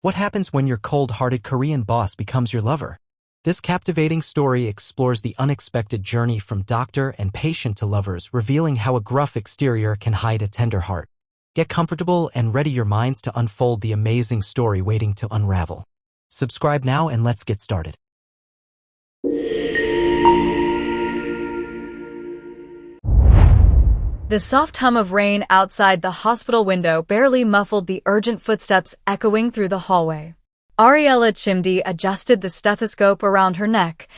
What happens when your cold-hearted Korean boss becomes your lover? This captivating story explores the unexpected journey from doctor and patient to lovers, revealing how a gruff exterior can hide a tender heart. Get comfortable and ready your minds to unfold the amazing story waiting to unravel. Subscribe now and let's get started. The soft hum of rain outside the hospital window barely muffled the urgent footsteps echoing through the hallway. Ariella Chimdi adjusted the stethoscope around her neck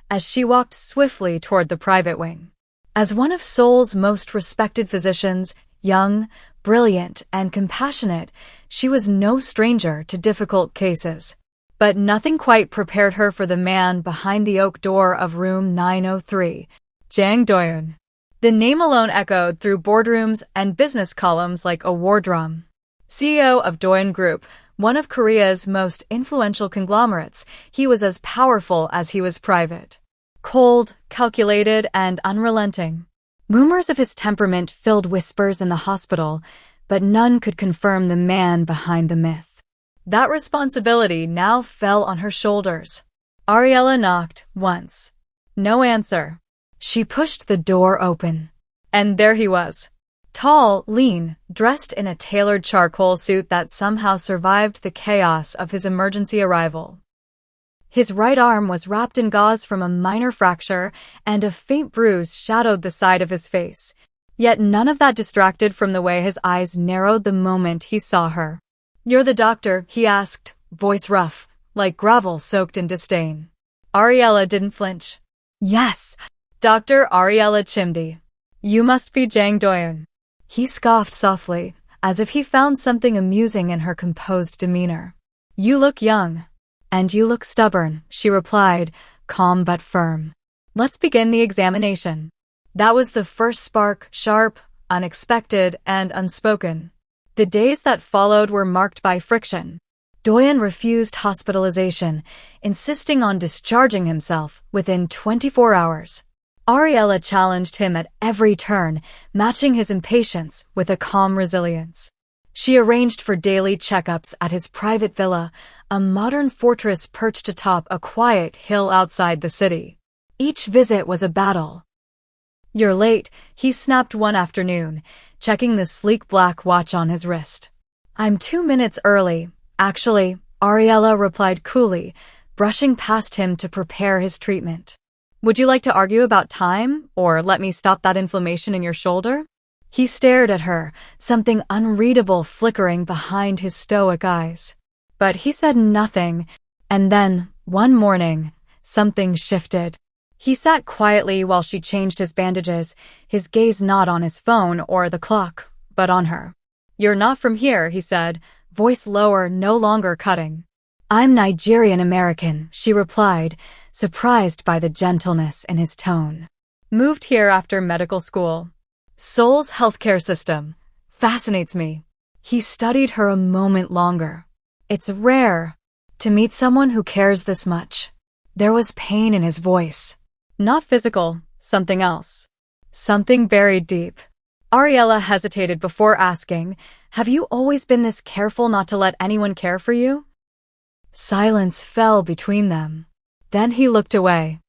as she walked swiftly toward the private wing. As one of Seoul's most respected physicians, young, brilliant, and compassionate, she was no stranger to difficult cases. But nothing quite prepared her for the man behind the oak door of room 903, Jang Doyun. The name alone echoed through boardrooms and business columns like a war drum. CEO of Doyun Group, one of Korea's most influential conglomerates, he was as powerful as he was private. Cold, calculated, and unrelenting. Rumors of his temperament filled whispers in the hospital, but none could confirm the man behind the myth. That responsibility now fell on her shoulders. Ariella knocked once. No answer. She pushed the door open. And there he was. Tall, lean, dressed in a tailored charcoal suit that somehow survived the chaos of his emergency arrival. His right arm was wrapped in gauze from a minor fracture, and a faint bruise shadowed the side of his face. Yet none of that distracted from the way his eyes narrowed the moment he saw her. "You're the doctor?" he asked, voice rough, like gravel soaked in disdain. Ariella didn't flinch. "Yes, Dr. Ariella Chimdi. You must be Jang Doyun." He scoffed softly, as if he found something amusing in her composed demeanor. "You look young. And you look stubborn," she replied, calm but firm. "Let's begin the examination." That was the first spark, sharp, unexpected, and unspoken. The days that followed were marked by friction. Doyun refused hospitalization, insisting on discharging himself within 24 hours. Ariella challenged him at every turn, matching his impatience with a calm resilience. She arranged for daily checkups at his private villa, a modern fortress perched atop a quiet hill outside the city. Each visit was a battle. "You're late," he snapped one afternoon, checking the sleek black watch on his wrist. "I'm 2 minutes early, actually," Ariella replied coolly, brushing past him to prepare his treatment. "Would you like to argue about time, or let me stop that inflammation in your shoulder?" He stared at her, something unreadable flickering behind his stoic eyes. But he said nothing, and then, one morning, something shifted. He sat quietly while she changed his bandages, his gaze not on his phone or the clock, but on her. "You're not from here," he said, voice lower, no longer cutting. "I'm Nigerian-American," she replied, surprised by the gentleness in his tone. "Moved here after medical school. Seoul's healthcare system fascinates me." He studied her a moment longer. "It's rare to meet someone who cares this much." There was pain in his voice. Not physical, something else. Something buried deep. Ariella hesitated before asking, "Have you always been this careful not to let anyone care for you?" Silence fell between them. Then he looked away.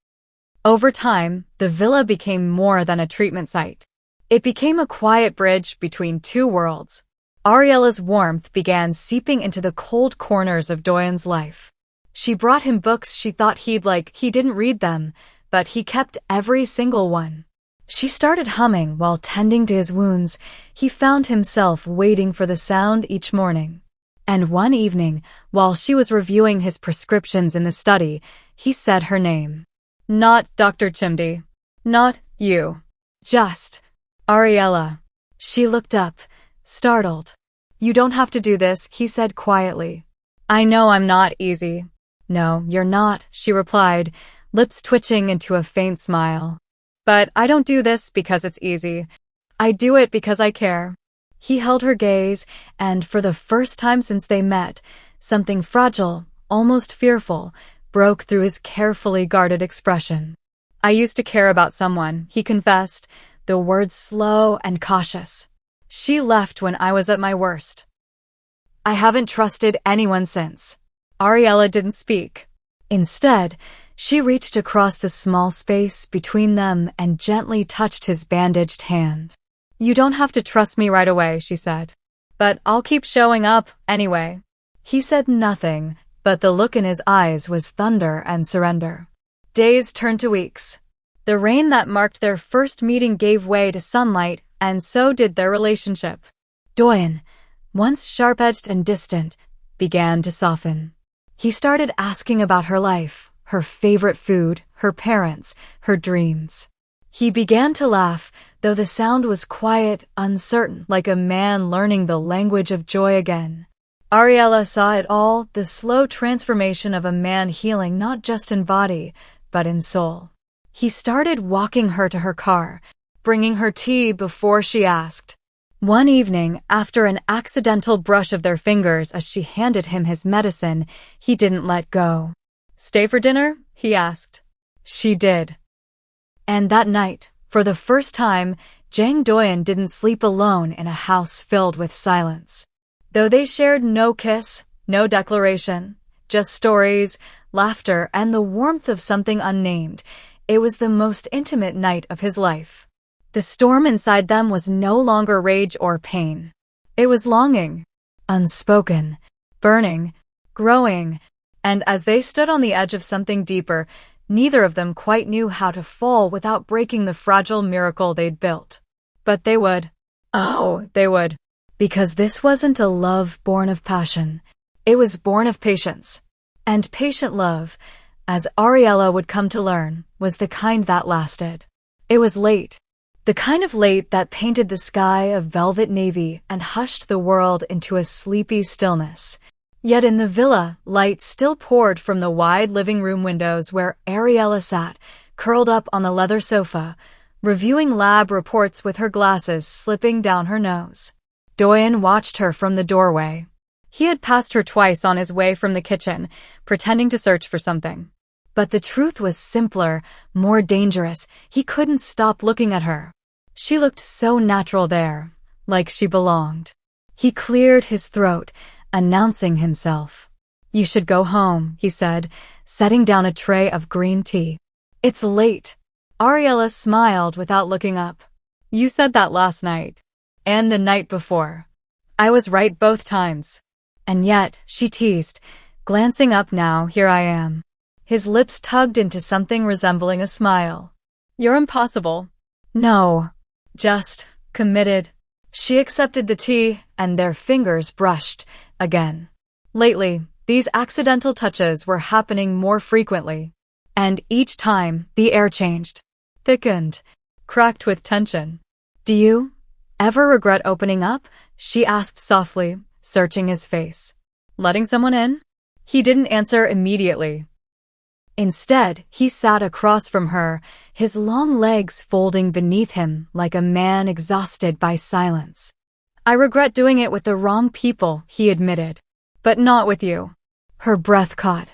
Over time, the villa became more than a treatment site. It became a quiet bridge between two worlds. Ariella's warmth began seeping into the cold corners of Doyun's life. She brought him books she thought he'd like. He didn't read them, but he kept every single one. She started humming while tending to his wounds. He found himself waiting for the sound each morning. And one evening, while she was reviewing his prescriptions in the study, he said her name. "Not Dr. Chimdi. Not you. Just Ariella." She looked up, startled. "You don't have to do this," he said quietly. "I know I'm not easy." "No, you're not," she replied, lips twitching into a faint smile. "But I don't do this because it's easy. I do it because I care." He held her gaze, and for the first time since they met, something fragile, almost fearful, broke through his carefully guarded expression. "I used to care about someone," he confessed, the words slow and cautious. "She left when I was at my worst." I haven't trusted anyone since. Ariella didn't speak. Instead, she reached across the small space between them and gently touched his bandaged hand. You don't have to trust me right away, she said. But I'll keep showing up anyway. He said nothing, but the look in his eyes was thunder and surrender. Days turned to weeks. The rain that marked their first meeting gave way to sunlight, and so did their relationship. Doyen, once sharp-edged and distant, began to soften. He started asking about her life, her favorite food, her parents, her dreams. He began to laugh, though the sound was quiet, uncertain, like a man learning the language of joy again. Ariella saw it all, the slow transformation of a man healing not just in body, but in soul. He started walking her to her car, bringing her tea before she asked. One evening, after an accidental brush of their fingers as she handed him his medicine, he didn't let go. Stay for dinner? He asked. She did. And that night, for the first time, Jang Doyen didn't sleep alone in a house filled with silence. Though they shared no kiss, no declaration, just stories, laughter, and the warmth of something unnamed, it was the most intimate night of his life. The storm inside them was no longer rage or pain. It was longing, unspoken, burning, growing, and as they stood on the edge of something deeper, neither of them quite knew how to fall without breaking the fragile miracle they'd built. But they would. Oh, they would. Because this wasn't a love born of passion. It was born of patience. And patient love, as Ariella would come to learn, was the kind that lasted. It was late. The kind of late that painted the sky a velvet navy and hushed the world into a sleepy stillness. Yet in the villa, light still poured from the wide living room windows where Ariella sat, curled up on the leather sofa, reviewing lab reports with her glasses slipping down her nose. Doyen watched her from the doorway. He had passed her twice on his way from the kitchen, pretending to search for something. But the truth was simpler, more dangerous. He couldn't stop looking at her. She looked so natural there, like she belonged. He cleared his throat, announcing himself. You should go home, he said, setting down a tray of green tea. It's late. Ariella smiled without looking up. You said that last night. And the night before. I was right both times. And yet, she teased, glancing up now, here I am. His lips tugged into something resembling a smile. You're impossible. No. Just committed. She accepted the tea, and their fingers brushed again. Lately, these accidental touches were happening more frequently. And each time, the air changed. Thickened. Cracked with tension. Do you ever regret opening up? She asked softly, searching his face. Letting someone in? He didn't answer immediately. Instead, he sat across from her, his long legs folding beneath him like a man exhausted by silence. I regret doing it with the wrong people, he admitted. But not with you. Her breath caught.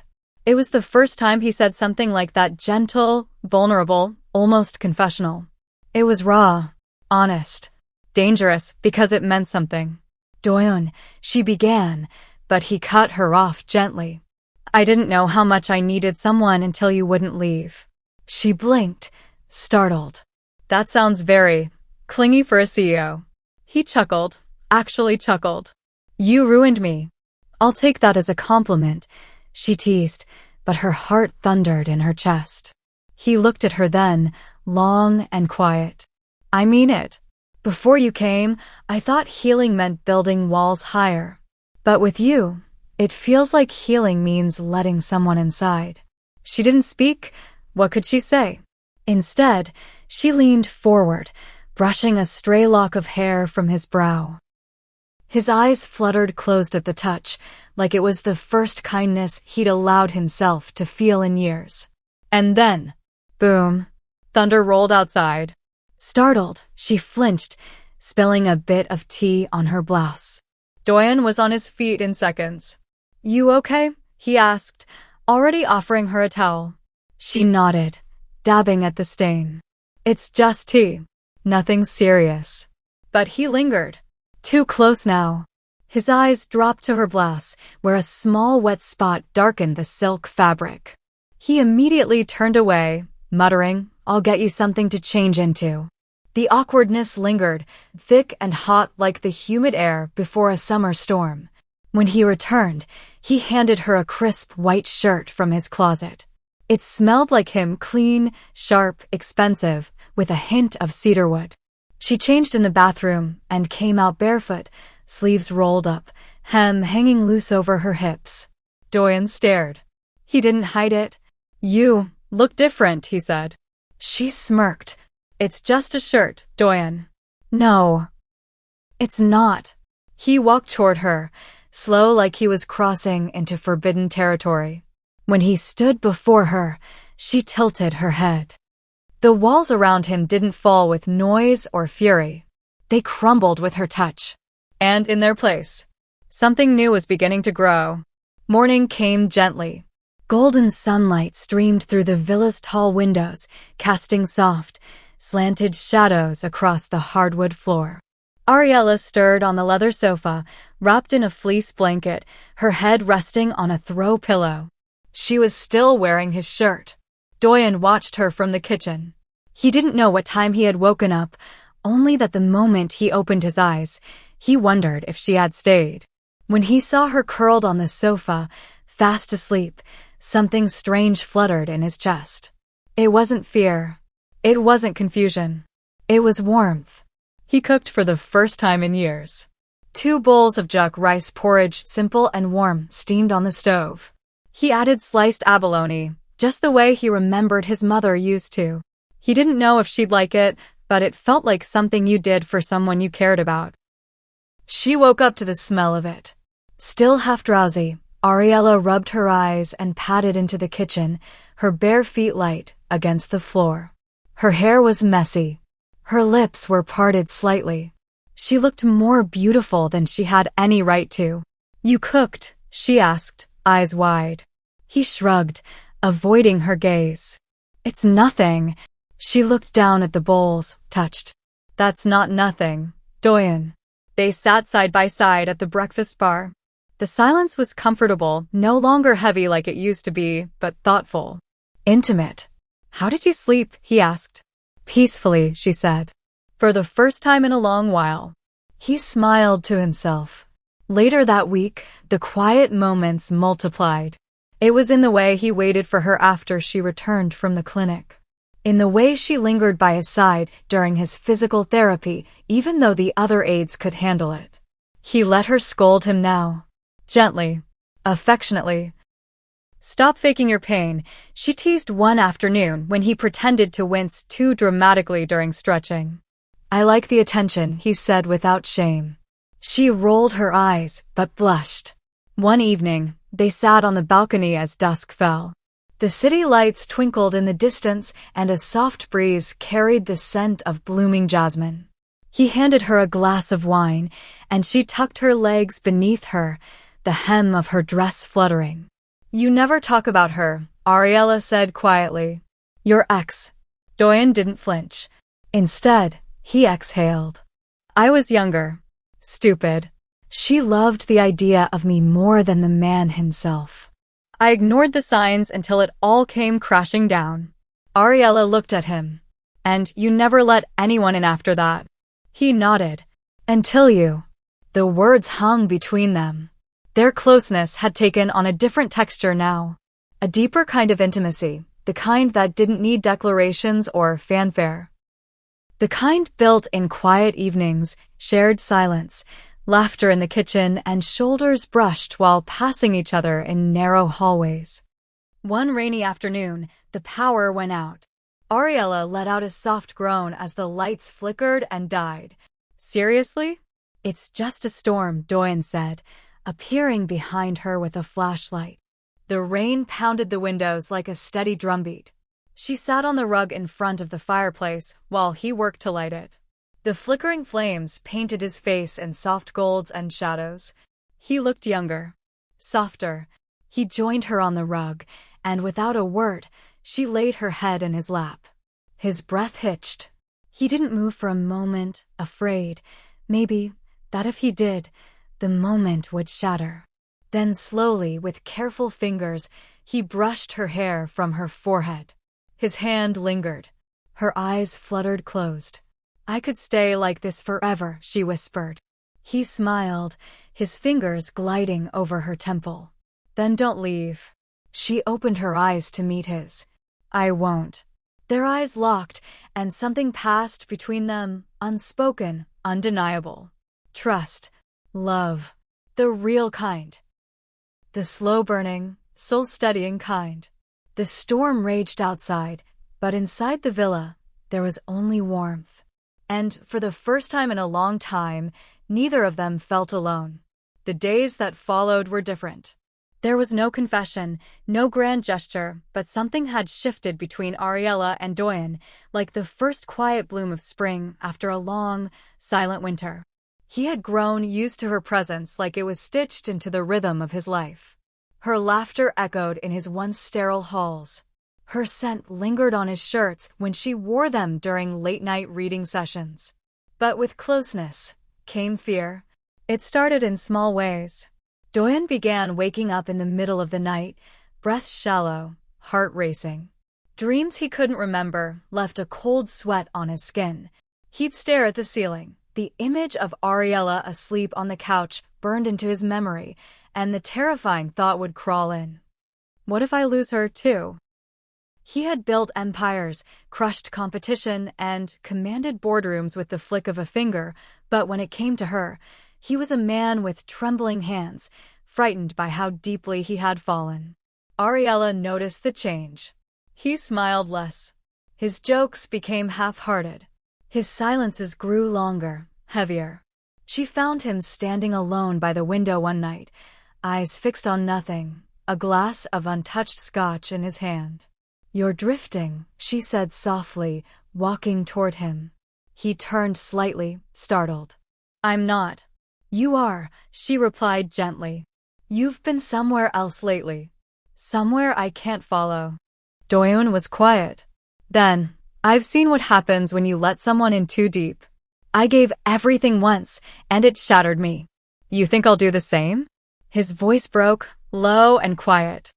It was the first time he said something like that, gentle, vulnerable, almost confessional. It was raw, honest, dangerous because it meant something. Doyen, she began, but he cut her off gently. I didn't know how much I needed someone until you wouldn't leave. She blinked, startled. That sounds very clingy for a CEO. He chuckled, actually chuckled. You ruined me. I'll take that as a compliment, she teased, but her heart thundered in her chest. He looked at her then, long and quiet. I mean it. Before you came, I thought healing meant building walls higher. But with you, it feels like healing means letting someone inside. She didn't speak. What could she say? Instead, she leaned forward, brushing a stray lock of hair from his brow. His eyes fluttered closed at the touch, like it was the first kindness he'd allowed himself to feel in years. And then, boom, thunder rolled outside. Startled, she flinched, spilling a bit of tea on her blouse. Doyen was on his feet in seconds. You okay? He asked, already offering her a towel. She nodded, dabbing at the stain. It's just tea. Nothing serious. But he lingered. Too close now. His eyes dropped to her blouse, where a small wet spot darkened the silk fabric. He immediately turned away, muttering, "I'll get you something to change into." The awkwardness lingered, thick and hot like the humid air before a summer storm. When he returned, he handed her a crisp white shirt from his closet. It smelled like him, clean, sharp, expensive, with a hint of cedarwood. She changed in the bathroom and came out barefoot, sleeves rolled up, hem hanging loose over her hips. Doyen stared. He didn't hide it. "You look different," he said. She smirked. "It's just a shirt, Doyen." "No, it's not." He walked toward her, slow like he was crossing into forbidden territory. When he stood before her, she tilted her head. The walls around him didn't fall with noise or fury. They crumbled with her touch. And in their place, something new was beginning to grow. Morning came gently. Golden sunlight streamed through the villa's tall windows, casting soft, slanted shadows across the hardwood floor. Ariella stirred on the leather sofa, wrapped in a fleece blanket, her head resting on a throw pillow. She was still wearing his shirt. Doyen watched her from the kitchen. He didn't know what time he had woken up, only that the moment he opened his eyes, he wondered if she had stayed. When he saw her curled on the sofa, fast asleep, something strange fluttered in his chest. It wasn't fear. It wasn't confusion. It was warmth. He cooked for the first time in years. 2 bowls of juk rice porridge, simple and warm, steamed on the stove. He added sliced abalone, just the way he remembered his mother used to. He didn't know if she'd like it, but it felt like something you did for someone you cared about. She woke up to the smell of it. Still half drowsy, Ariella rubbed her eyes and padded into the kitchen, her bare feet light against the floor. Her hair was messy. Her lips were parted slightly. She looked more beautiful than she had any right to. "You cooked?" she asked, eyes wide. He shrugged, avoiding her gaze. "It's nothing." She looked down at the bowls, touched. "That's not nothing, Doyen." They sat side by side at the breakfast bar. The silence was comfortable, no longer heavy like it used to be, but thoughtful. Intimate. "How did you sleep?" he asked. "Peacefully," she said. For the first time in a long while. He smiled to himself. Later that week, the quiet moments multiplied. It was in the way he waited for her after she returned from the clinic. In the way she lingered by his side during his physical therapy, even though the other aides could handle it. He let her scold him now. Gently. Affectionately. "Stop faking your pain," she teased one afternoon when he pretended to wince too dramatically during stretching. "I like the attention," he said without shame. She rolled her eyes, but blushed. One evening, they sat on the balcony as dusk fell. The city lights twinkled in the distance, and a soft breeze carried the scent of blooming jasmine. He handed her a glass of wine, and she tucked her legs beneath her, the hem of her dress fluttering. "You never talk about her," Ariella said quietly. "Your ex." Doyen didn't flinch. Instead, he exhaled. "I was younger. Stupid. She loved the idea of me more than the man himself. I ignored the signs until it all came crashing down." Ariella looked at him. "And you never let anyone in after that?" He nodded. "Until you." The words hung between them. Their closeness had taken on a different texture now. A deeper kind of intimacy, the kind that didn't need declarations or fanfare. The kind built in quiet evenings, shared silence, laughter in the kitchen, and shoulders brushed while passing each other in narrow hallways. One rainy afternoon, the power went out. Ariella let out a soft groan as the lights flickered and died. "Seriously?" "It's just a storm," Doyen said, appearing behind her with a flashlight. The rain pounded the windows like a steady drumbeat. She sat on the rug in front of the fireplace while he worked to light it. The flickering flames painted his face in soft golds and shadows. He looked younger, softer. He joined her on the rug, and without a word, she laid her head in his lap. His breath hitched. He didn't move for a moment, afraid, maybe, that if he did, the moment would shatter. Then slowly, with careful fingers, he brushed her hair from her forehead. His hand lingered. Her eyes fluttered closed. "I could stay like this forever," she whispered. He smiled, his fingers gliding over her temple. "Then don't leave." She opened her eyes to meet his. "I won't." Their eyes locked, and something passed between them, unspoken, undeniable. Trust. Love. The real kind. The slow-burning, soul-steadying kind. The storm raged outside, but inside the villa, there was only warmth. And for the first time in a long time, neither of them felt alone. The days that followed were different. There was no confession, no grand gesture, but something had shifted between Ariella and Doyen, like the first quiet bloom of spring after a long, silent winter. He had grown used to her presence like it was stitched into the rhythm of his life. Her laughter echoed in his once sterile halls. Her scent lingered on his shirts when she wore them during late-night reading sessions. But with closeness came fear. It started in small ways. Doyen began waking up in the middle of the night, breath shallow, heart racing. Dreams he couldn't remember left a cold sweat on his skin. He'd stare at the ceiling. The image of Ariella asleep on the couch burned into his memory, and the terrifying thought would crawl in. What if I lose her, too? He had built empires, crushed competition, and commanded boardrooms with the flick of a finger, but when it came to her, he was a man with trembling hands, frightened by how deeply he had fallen. Ariella noticed the change. He smiled less. His jokes became half-hearted. His silences grew longer, heavier. She found him standing alone by the window one night, eyes fixed on nothing, a glass of untouched scotch in his hand. "You're drifting," she said softly, walking toward him. He turned slightly, startled. "I'm not." "You are," she replied gently. "You've been somewhere else lately. Somewhere I can't follow." Doyen was quiet. Then, "I've seen what happens when you let someone in too deep. I gave everything once, and it shattered me. You think I'll do the same?" His voice broke, low and quiet.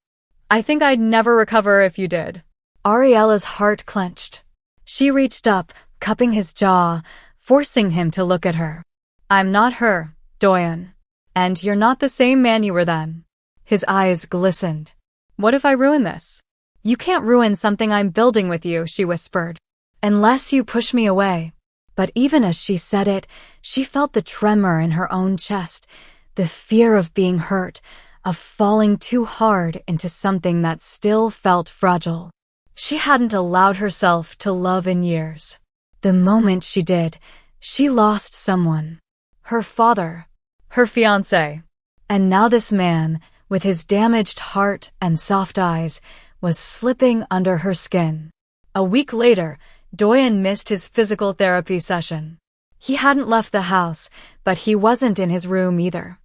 "I think I'd never recover if you did." Ariella's heart clenched. She reached up, cupping his jaw, forcing him to look at her. "I'm not her, Doyen. And you're not the same man you were then." His eyes glistened. "What if I ruin this?" "You can't ruin something I'm building with you," she whispered. "Unless you push me away." But even as she said it, she felt the tremor in her own chest, the fear of being hurt, of falling too hard into something that still felt fragile. She hadn't allowed herself to love in years. The moment she did, she lost someone. Her father. Her fiancé. And now this man, with his damaged heart and soft eyes, was slipping under her skin. A week later, Doyen missed his physical therapy session. He hadn't left the house, but he wasn't in his room either.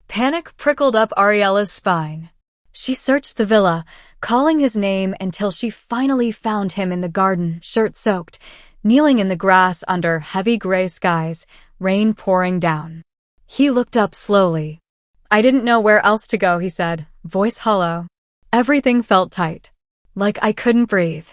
Panic prickled up Ariella's spine. She searched the villa, calling his name until she finally found him in the garden, shirt-soaked, kneeling in the grass under heavy gray skies, rain pouring down. He looked up slowly. "I didn't know where else to go," he said, voice hollow. Everything felt tight. Like I couldn't breathe.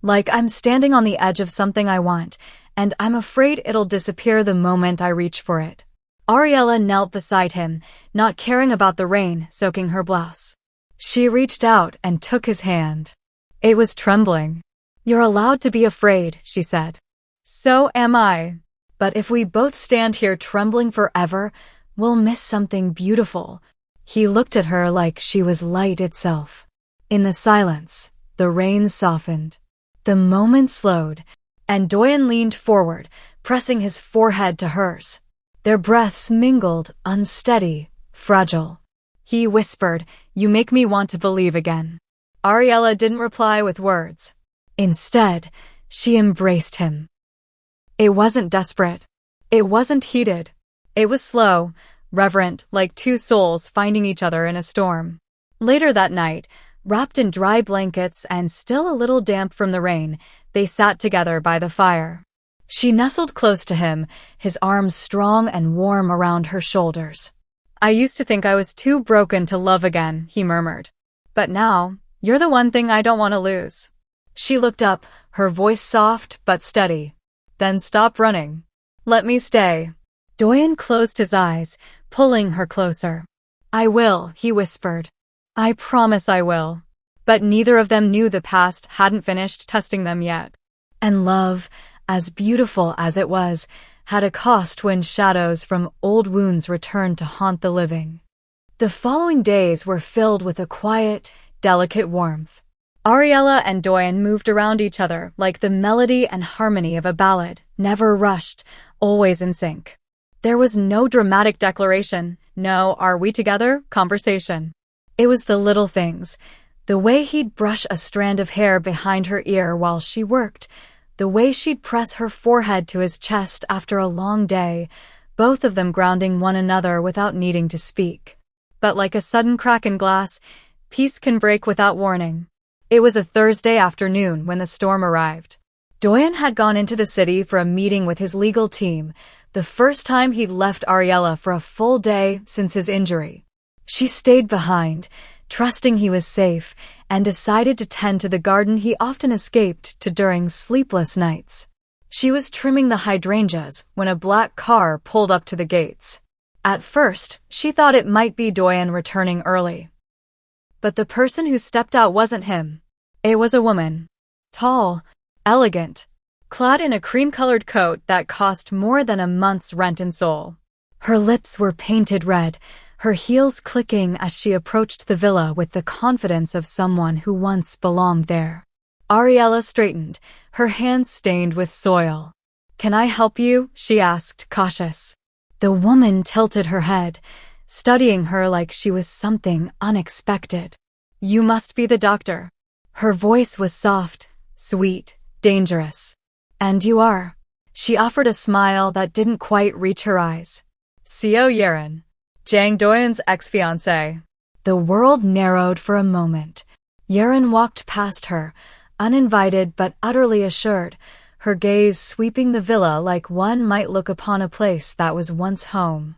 Like I'm standing on the edge of something I want, and I'm afraid it'll disappear the moment I reach for it. Ariella knelt beside him, not caring about the rain soaking her blouse. She reached out and took his hand. It was trembling. "You're allowed to be afraid," she said. "So am I. But if we both stand here trembling forever, we'll miss something beautiful." He looked at her like she was light itself. In the silence, the rain softened. The moment slowed, and Doyen leaned forward, pressing his forehead to hers. Their breaths mingled, unsteady, fragile. He whispered, "You make me want to believe again." Ariella didn't reply with words. Instead, she embraced him. It wasn't desperate. It wasn't heated. It was slow, reverent, like two souls finding each other in a storm. Later that night, wrapped in dry blankets and still a little damp from the rain, they sat together by the fire. She nestled close to him, his arms strong and warm around her shoulders. I used to think I was too broken to love again, he murmured. But now, you're the one thing I don't want to lose. She looked up, her voice soft but steady. Then stop running. Let me stay. Doyen closed his eyes, pulling her closer. I will, he whispered. I promise I will. But neither of them knew the past hadn't finished testing them yet. And love, as beautiful as it was, had a cost when shadows from old wounds returned to haunt the living. The following days were filled with a quiet, delicate warmth. Ariella and Doyen moved around each other like the melody and harmony of a ballad, never rushed, always in sync. There was no dramatic declaration, no "are we together" conversation. It was the little things, the way he'd brush a strand of hair behind her ear while she worked, the way she'd press her forehead to his chest after a long day, both of them grounding one another without needing to speak. But like a sudden crack in glass, peace can break without warning. It was a Thursday afternoon when the storm arrived. Doyen had gone into the city for a meeting with his legal team, the first time he'd left Ariella for a full day since his injury. She stayed behind, trusting he was safe, and decided to tend to the garden he often escaped to during sleepless nights. She was trimming the hydrangeas when a black car pulled up to the gates. At first, she thought it might be Doyen returning early. But the person who stepped out wasn't him. It was a woman. Tall, elegant, clad in a cream-colored coat that cost more than a month's rent in Seoul. Her lips were painted red, her heels clicking as she approached the villa with the confidence of someone who once belonged there. Ariella straightened, her hands stained with soil. "Can I help you?" she asked, cautious. The woman tilted her head, studying her like she was something unexpected. "You must be the doctor." Her voice was soft, sweet, dangerous. "And you are." She offered a smile that didn't quite reach her eyes. "Seo Yeren, Jang Doyen's ex-fiancé." The world narrowed for a moment. Yeren walked past her, uninvited but utterly assured, her gaze sweeping the villa like one might look upon a place that was once home.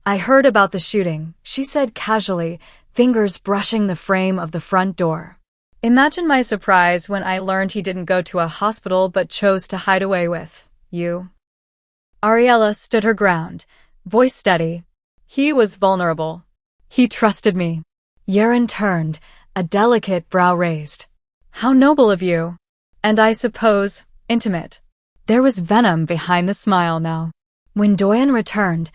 "I heard about the shooting," she said casually, fingers brushing the frame of the front door. "Imagine my surprise when I learned he didn't go to a hospital but chose to hide away with you." Ariella stood her ground, voice steady. "He was vulnerable. He trusted me." Yeren turned, a delicate brow raised. "How noble of you. And I suppose, intimate." There was venom behind the smile now. When Doyen returned,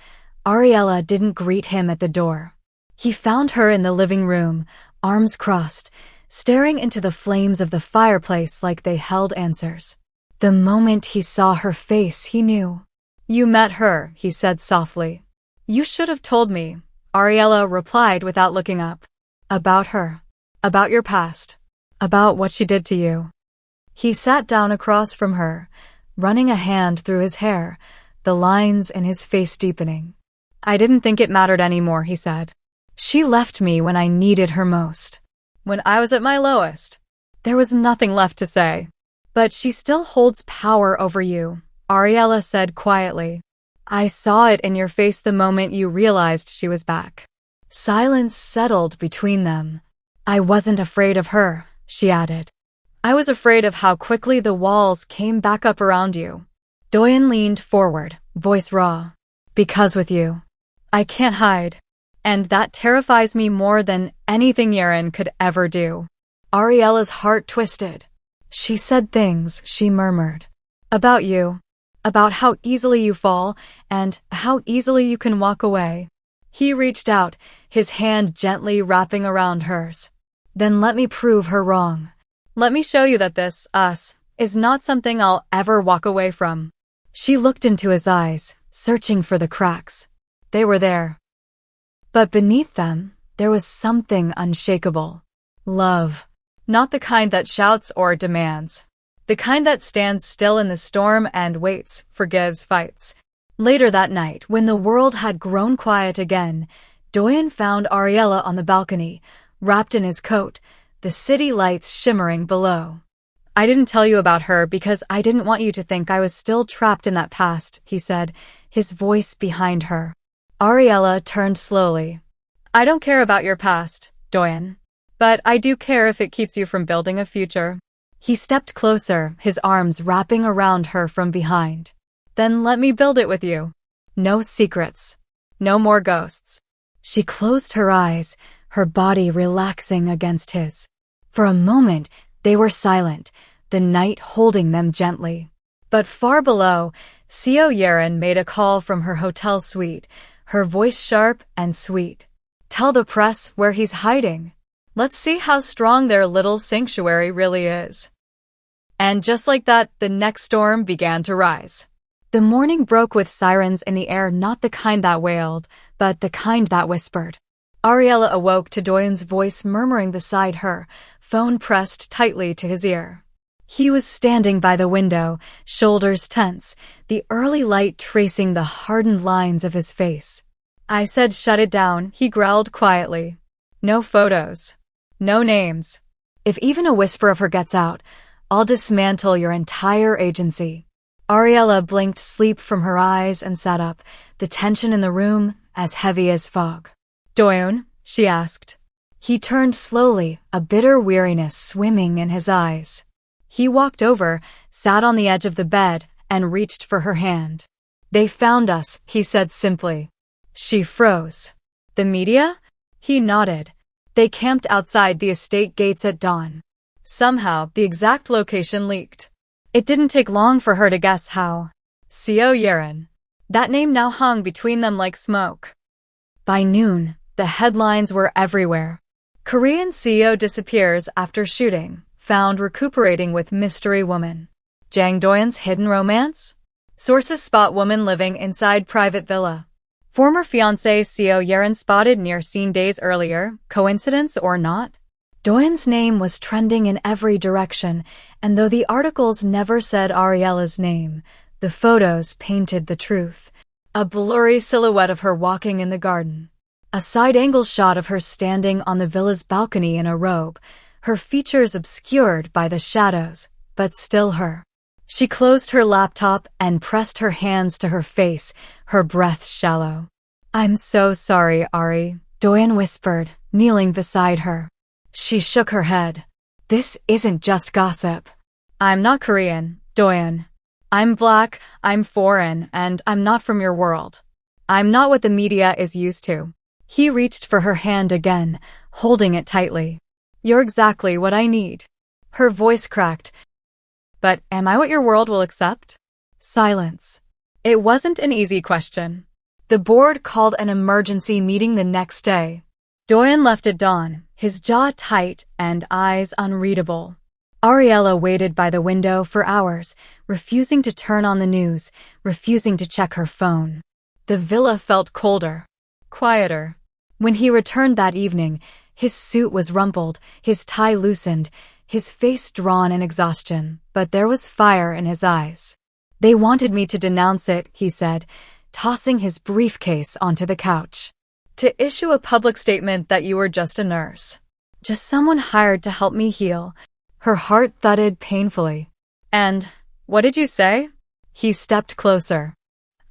Ariella didn't greet him at the door. He found her in the living room, arms crossed, staring into the flames of the fireplace like they held answers. The moment he saw her face, he knew. "You met her," he said softly. "You should have told me," Ariella replied without looking up. "About her. About your past. About what she did to you." He sat down across from her, running a hand through his hair, the lines in his face deepening. "I didn't think it mattered anymore," he said. "She left me when I needed her most. When I was at my lowest. There was nothing left to say. But she still holds power over you," Ariella said quietly. "I saw it in your face the moment you realized she was back." Silence settled between them. "I wasn't afraid of her," she added. "I was afraid of how quickly the walls came back up around you." Doyen leaned forward, voice raw. "Because with you, I can't hide. And that terrifies me more than anything Yeren could ever do." Ariella's heart twisted. She said things, she murmured. "About you. About how easily you fall, and how easily you can walk away." He reached out, his hand gently wrapping around hers. "Then let me prove her wrong. Let me show you that this, us, is not something I'll ever walk away from." She looked into his eyes, searching for the cracks. They were there. But beneath them, there was something unshakable. Love. Not the kind that shouts or demands. The kind that stands still in the storm and waits, forgives, fights. Later that night, when the world had grown quiet again, Doyen found Ariella on the balcony, wrapped in his coat, the city lights shimmering below. "I didn't tell you about her because I didn't want you to think I was still trapped in that past," he said, his voice behind her. Ariella turned slowly. I don't care about your past, Doyen. But I do care if it keeps you from building a future. He stepped closer, his arms wrapping around her from behind. Then let me build it with you. No secrets. No more ghosts. She closed her eyes, her body relaxing against his. For a moment, they were silent, the night holding them gently. But far below, Seo Yeren made a call from her hotel suite, her voice sharp and sweet. Tell the press where he's hiding. Let's see how strong their little sanctuary really is. And just like that, the next storm began to rise. The morning broke with sirens in the air, not the kind that wailed, but the kind that whispered. Ariella awoke to Doyen's voice murmuring beside her, phone pressed tightly to his ear. He was standing by the window, shoulders tense, the early light tracing the hardened lines of his face. I said shut it down, he growled quietly. No photos. No names. If even a whisper of her gets out, I'll dismantle your entire agency. Ariella blinked sleep from her eyes and sat up, the tension in the room as heavy as fog. Doyen? She asked. He turned slowly, a bitter weariness swimming in his eyes. He walked over, sat on the edge of the bed, and reached for her hand. They found us, he said simply. She froze. The media? He nodded. They camped outside the estate gates at dawn. Somehow, the exact location leaked. It didn't take long for her to guess how. Seo Yeren. That name now hung between them like smoke. By noon, the headlines were everywhere. Korean CEO disappears after shooting, found recuperating with mystery woman. Jang Doyen's hidden romance? Sources spot woman living inside private villa. Former fiancé Seo Yeren spotted near scene days earlier, coincidence or not? Doyen's name was trending in every direction, and though the articles never said Ariella's name, the photos painted the truth. A blurry silhouette of her walking in the garden. A side-angle shot of her standing on the villa's balcony in a robe, her features obscured by the shadows, but still her. She closed her laptop and pressed her hands to her face, her breath shallow. I'm so sorry, Ari, Doyen whispered, kneeling beside her. She shook her head. This isn't just gossip. I'm not Korean, Doyen. I'm black, I'm foreign, and I'm not from your world. I'm not what the media is used to. He reached for her hand again, holding it tightly. You're exactly what I need. Her voice cracked. But am I what your world will accept? Silence. It wasn't an easy question. The board called an emergency meeting the next day. Doyen left at dawn, his jaw tight and eyes unreadable. Ariella waited by the window for hours, refusing to turn on the news, refusing to check her phone. The villa felt colder, quieter. When he returned that evening, his suit was rumpled, his tie loosened, his face drawn in exhaustion, but there was fire in his eyes. They wanted me to denounce it, he said, tossing his briefcase onto the couch. To issue a public statement that you were just a nurse. Just someone hired to help me heal. Her heart thudded painfully. And, what did you say? He stepped closer.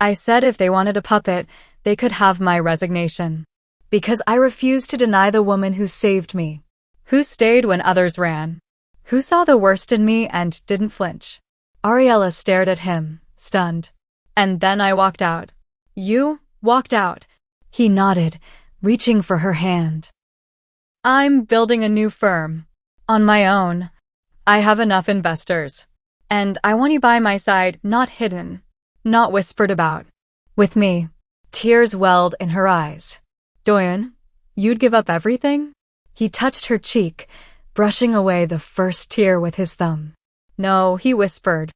I said if they wanted a puppet, they could have my resignation. Because I refused to deny the woman who saved me. Who stayed when others ran. Who saw the worst in me and didn't flinch. Ariella stared at him, stunned. And then I walked out. You walked out. He nodded, reaching for her hand. I'm building a new firm. On my own. I have enough investors. And I want you by my side, not hidden. Not whispered about. With me. Tears welled in her eyes. Doyen, you'd give up everything? He touched her cheek, brushing away the first tear with his thumb. No, he whispered.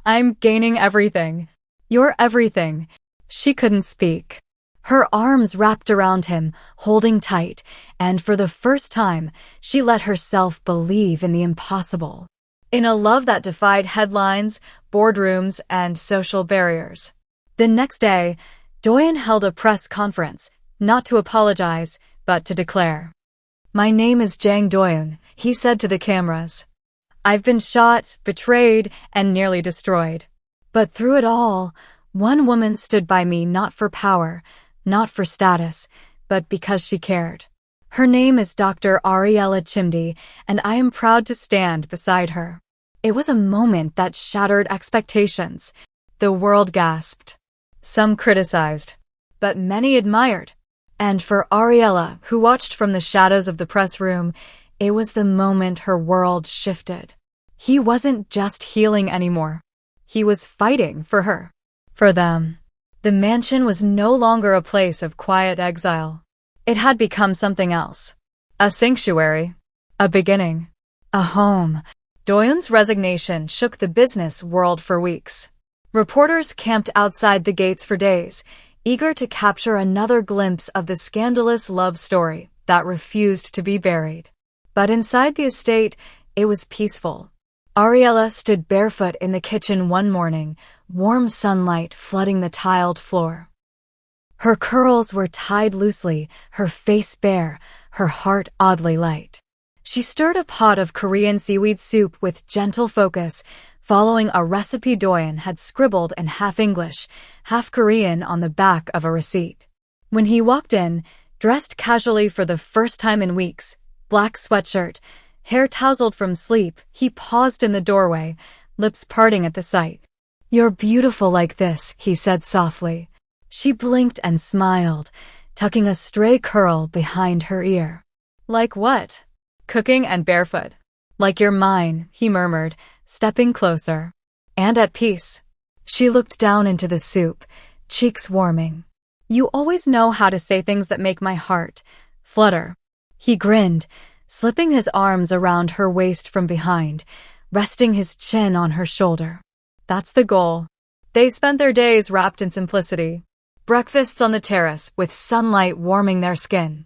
I'm gaining everything. You're everything. She couldn't speak. Her arms wrapped around him, holding tight, and for the first time, she let herself believe in the impossible. In a love that defied headlines, boardrooms, and social barriers. The next day, Doyen held a press conference, not to apologize, but to declare. My name is Jang Doyen, he said to the cameras. I've been shot, betrayed, and nearly destroyed. But through it all, one woman stood by me not for power, not for status, but because she cared. Her name is Dr. Ariella Chimdi, and I am proud to stand beside her. It was a moment that shattered expectations. The world gasped. Some criticized, but many admired. And for Ariella, who watched from the shadows of the press room, it was the moment her world shifted. He wasn't just healing anymore. He was fighting for her. For them. The mansion was no longer a place of quiet exile. It had become something else. A sanctuary. A beginning. A home. Doyen's resignation shook the business world for weeks. Reporters camped outside the gates for days, eager to capture another glimpse of the scandalous love story that refused to be buried. But inside the estate, it was peaceful. Ariella stood barefoot in the kitchen one morning, warm sunlight flooding the tiled floor. Her curls were tied loosely, her face bare, her heart oddly light. She stirred a pot of Korean seaweed soup with gentle focus, following a recipe Doyen had scribbled in half English, half Korean on the back of a receipt. When he walked in, dressed casually for the first time in weeks, black sweatshirt, hair tousled from sleep, he paused in the doorway, lips parting at the sight. "You're beautiful like this," he said softly. She blinked and smiled, tucking a stray curl behind her ear. "Like what?" "Cooking and barefoot." "Like you're mine," he murmured, stepping closer. "And at peace." She looked down into the soup, cheeks warming. "You always know how to say things that make my heart flutter." He grinned, slipping his arms around her waist from behind, resting his chin on her shoulder. That's the goal. They spent their days wrapped in simplicity. Breakfasts on the terrace with sunlight warming their skin.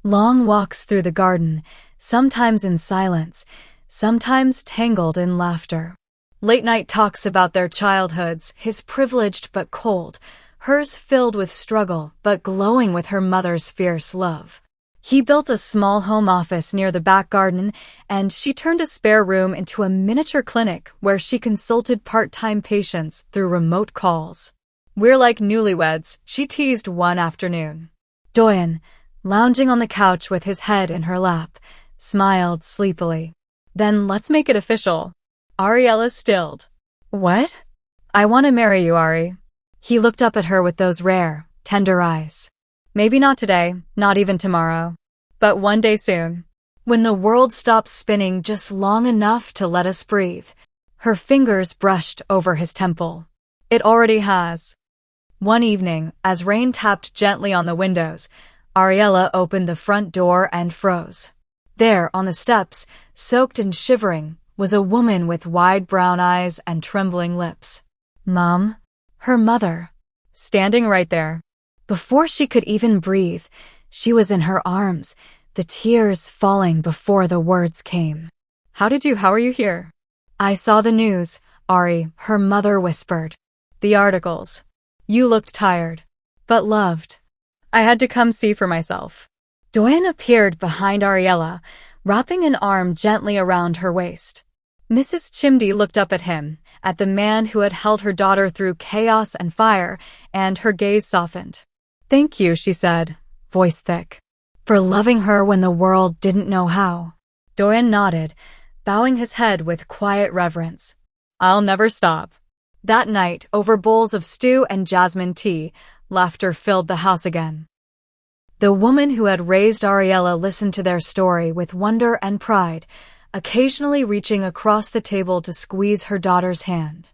Long walks through the garden, sometimes in silence, sometimes tangled in laughter. Late-night talks about their childhoods, his privileged but cold, hers filled with struggle but glowing with her mother's fierce love. He built a small home office near the back garden, and she turned a spare room into a miniature clinic where she consulted part-time patients through remote calls. "We're like newlyweds," she teased one afternoon. Doyen, lounging on the couch with his head in her lap, smiled sleepily. "Then let's make it official." Ariella stilled. "What?" "I want to marry you, Ari." He looked up at her with those rare, tender eyes. "Maybe not today, not even tomorrow, but one day soon. When the world stops spinning just long enough to let us breathe." Her fingers brushed over his temple. "It already has." One evening, as rain tapped gently on the windows, Ariella opened the front door and froze. There, on the steps, soaked and shivering, was a woman with wide brown eyes and trembling lips. Mom? Her mother. Standing right there. Before she could even breathe, she was in her arms, the tears falling before the words came. How are you here?" "I saw the news," Ari, her mother whispered. "The articles. You looked tired, but loved. I had to come see for myself." Doyen appeared behind Ariella, wrapping an arm gently around her waist. Mrs. Chimdi looked up at him, at the man who had held her daughter through chaos and fire, and her gaze softened. "Thank you," she said, voice thick, "for loving her when the world didn't know how." Doyen nodded, bowing his head with quiet reverence. "I'll never stop." That night, over bowls of stew and jasmine tea, laughter filled the house again. The woman who had raised Ariella listened to their story with wonder and pride, occasionally reaching across the table to squeeze her daughter's hand.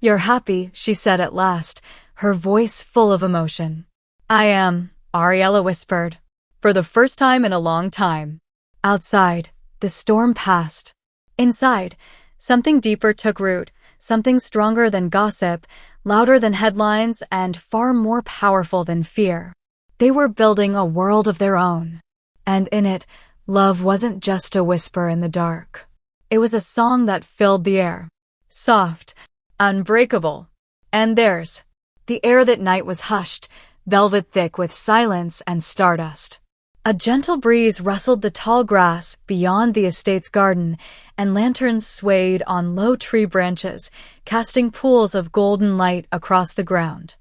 "You're happy," she said at last, her voice full of emotion. "I am," Ariella whispered, "for the first time in a long time." Outside, the storm passed. Inside, something deeper took root, something stronger than gossip, louder than headlines, and far more powerful than fear. They were building a world of their own. And in it, love wasn't just a whisper in the dark. It was a song that filled the air. Soft, unbreakable. And theirs. The air that night was hushed, velvet thick with silence and stardust. A gentle breeze rustled the tall grass beyond the estate's garden, and lanterns swayed on low tree branches, casting pools of golden light across the ground.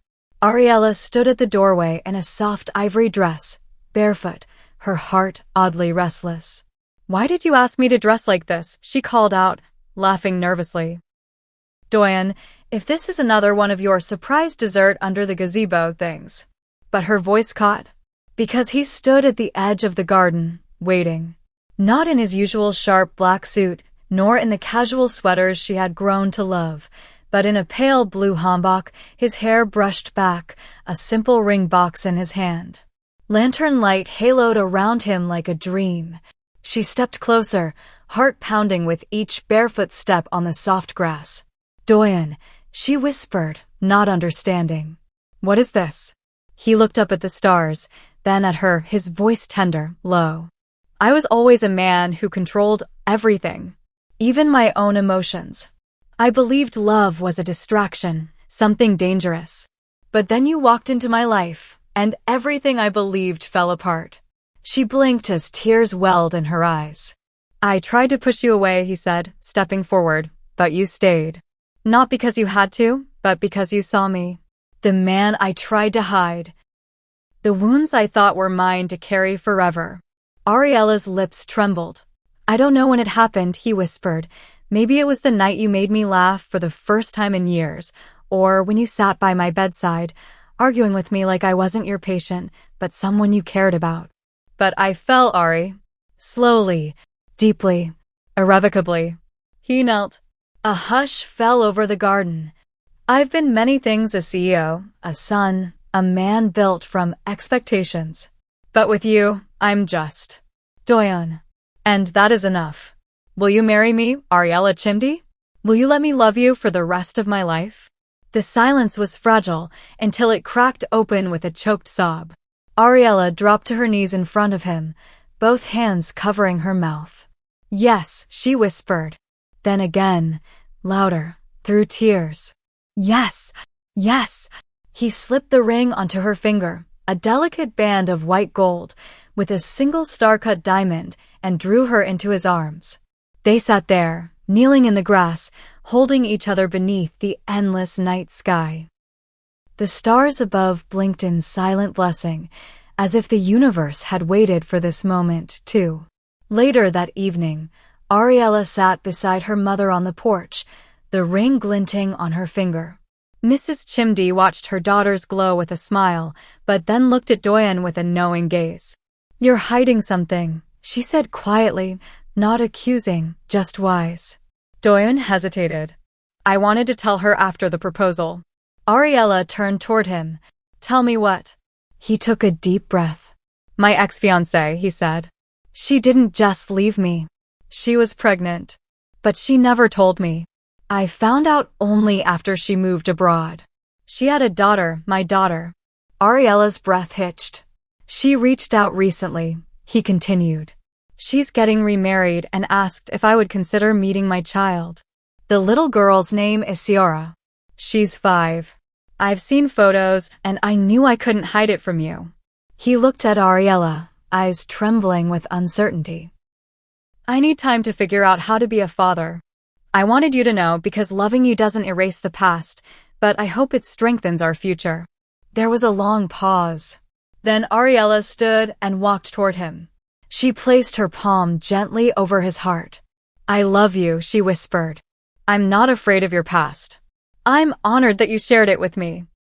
Ariella stood at the doorway in a soft ivory dress, barefoot, her heart oddly restless. "Why did you ask me to dress like this?" she called out, laughing nervously. "Doyen, if this is another one of your surprise dessert under the gazebo things." But her voice caught, because he stood at the edge of the garden, waiting. Not in his usual sharp black suit, nor in the casual sweaters she had grown to love, but in a pale blue hanbok, his hair brushed back, a simple ring box in his hand. Lantern light haloed around him like a dream. She stepped closer, heart pounding with each barefoot step on the soft grass. "Doyen," she whispered, not understanding. "What is this?" He looked up at the stars, then at her, his voice tender, low. "I was always a man who controlled everything, even my own emotions. I believed love was a distraction, something dangerous. But then you walked into my life, and everything I believed fell apart." She blinked as tears welled in her eyes. "I tried to push you away," he said, stepping forward, "but you stayed. Not because you had to, but because you saw me. The man I tried to hide. The wounds I thought were mine to carry forever." Ariella's lips trembled. "I don't know when it happened," he whispered. "Maybe it was the night you made me laugh for the first time in years, or when you sat by my bedside, arguing with me like I wasn't your patient, but someone you cared about. But I fell, Ari. Slowly, deeply, irrevocably." He knelt. A hush fell over the garden. "I've been many things: a CEO, a son, a man built from expectations. But with you, I'm just Doyen. And that is enough. Will you marry me, Ariella Chimdi? Will you let me love you for the rest of my life?" The silence was fragile until it cracked open with a choked sob. Ariella dropped to her knees in front of him, both hands covering her mouth. "Yes," she whispered. Then again, louder, through tears. "Yes, yes." He slipped the ring onto her finger, a delicate band of white gold, with a single star-cut diamond, and drew her into his arms. They sat there, kneeling in the grass, holding each other beneath the endless night sky. The stars above blinked in silent blessing, as if the universe had waited for this moment, too. Later that evening, Ariella sat beside her mother on the porch, the ring glinting on her finger. Mrs. Chimdi watched her daughter's glow with a smile, but then looked at Doyen with a knowing gaze. "You're hiding something," she said quietly, not accusing, just wise. Doyen hesitated. "I wanted to tell her after the proposal." Ariella turned toward him. "Tell me what?" He took a deep breath. "My ex-fiancée," he said. "She didn't just leave me. She was pregnant. But she never told me. I found out only after she moved abroad. She had a daughter, my daughter." Ariella's breath hitched. "She reached out recently," he continued. "She's getting remarried and asked if I would consider meeting my child. The little girl's name is Ciara. She's 5. I've seen photos, and I knew I couldn't hide it from you." He looked at Ariella, eyes trembling with uncertainty. "I need time to figure out how to be a father. I wanted you to know because loving you doesn't erase the past, but I hope it strengthens our future." There was a long pause. Then Ariella stood and walked toward him. She placed her palm gently over his heart. "I love you," she whispered. "I'm not afraid of your past. I'm honored that you shared it with me.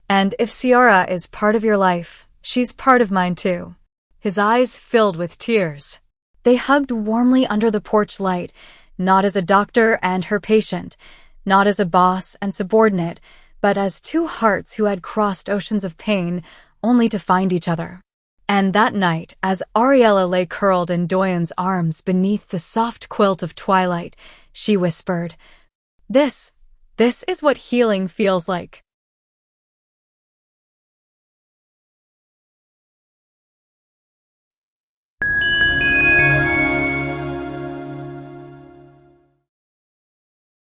And if Ciara is part of your life, she's part of mine too." His eyes filled with tears. They hugged warmly under the porch light, not as a doctor and her patient, not as a boss and subordinate, but as two hearts who had crossed oceans of pain only to find each other. And that night, as Ariella lay curled in Doyen's arms beneath the soft quilt of twilight, she whispered, This is what healing feels like."